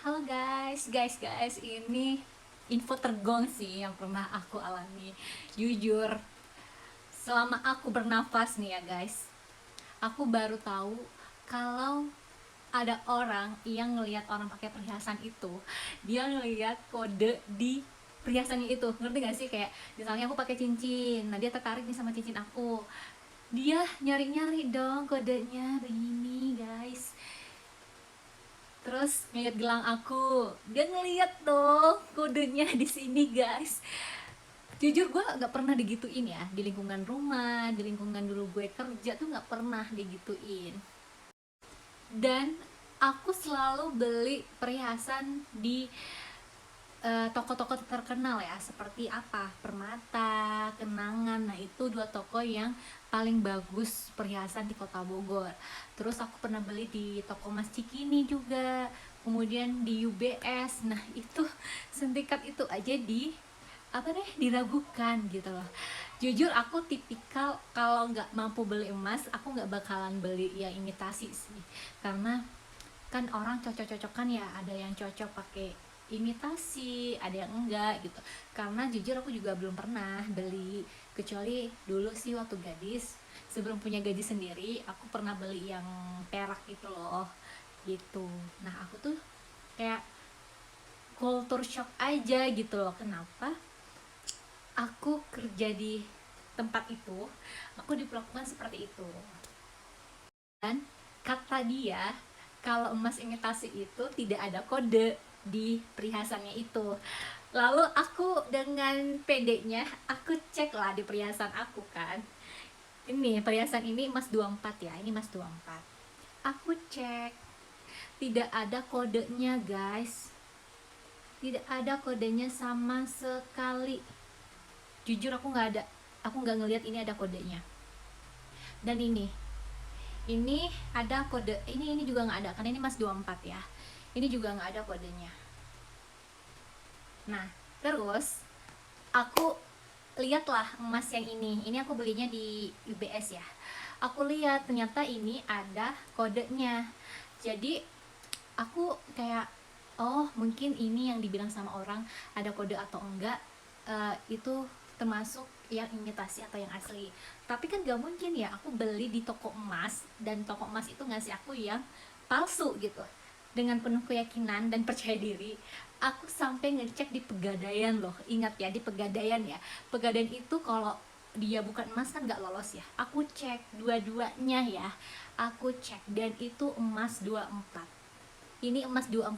Halo guys, ini info tergong sih yang pernah aku alami. Jujur, selama aku bernafas nih ya guys, aku baru tahu kalau ada orang yang ngelihat orang pakai perhiasan itu, dia ngelihat kode di perhiasannya itu. Ngerti gak sih? Kayak misalnya aku pakai cincin, nah dia tertarik nih sama cincin aku. Dia nyari-nyari dong kodenya begini guys. Terus ngeliat gelang aku, dia ngeliat dong kodenya di sini guys. Jujur gue nggak pernah digituin ya di lingkungan rumah, di lingkungan dulu gue kerja tuh nggak pernah digituin. Dan aku selalu beli perhiasan di toko-toko terkenal ya, seperti apa, Permata, Kenangan. Nah itu dua toko yang paling bagus perhiasan di kota Bogor. Terus aku pernah beli di toko Mas Cikini juga, kemudian di UBS. Nah itu sentikat itu aja diragukan gitu loh. Jujur aku tipikal kalau nggak mampu beli emas, aku nggak bakalan beli yang imitasi sih, karena kan orang cocok-cocokan ya, ada yang cocok pakai imitasi, ada yang enggak gitu. Karena jujur aku juga belum pernah beli, kecuali dulu sih waktu gadis, sebelum punya gaji sendiri, aku pernah beli yang perak gitu loh, gitu. Nah aku tuh kayak culture shock aja gitu loh, kenapa aku kerja di tempat itu, aku diperlakukan seperti itu. Dan kata dia, kalau emas imitasi itu tidak ada kode di perhiasannya itu. Lalu aku dengan pedenya, aku cek lah di perhiasan aku kan. Ini perhiasan ini emas 24 ya, ini emas 24. Aku cek, tidak ada kodenya guys. Tidak ada kodenya sama sekali. Jujur aku nggak ada, aku nggak ngelihat ini ada kodenya. Dan ini ada kode, ini juga nggak ada karena ini mas 24 ya, ini juga nggak ada kodenya. Nah terus aku lihatlah emas yang ini aku belinya di UBS ya, aku lihat ternyata ini ada kodenya. Jadi aku kayak, oh mungkin ini yang dibilang sama orang ada kode atau enggak, itu termasuk yang imitasi atau yang asli. Tapi kan gak mungkin ya aku beli di toko emas dan toko emas itu ngasih aku yang palsu gitu. Dengan penuh keyakinan dan percaya diri, aku sampai ngecek di Pegadaian loh. Ingat ya, di Pegadaian ya. Pegadaian itu kalau dia bukan emas kan nggak lolos ya. Aku cek dua-duanya ya. Aku cek dan itu emas 24. Ini emas 24.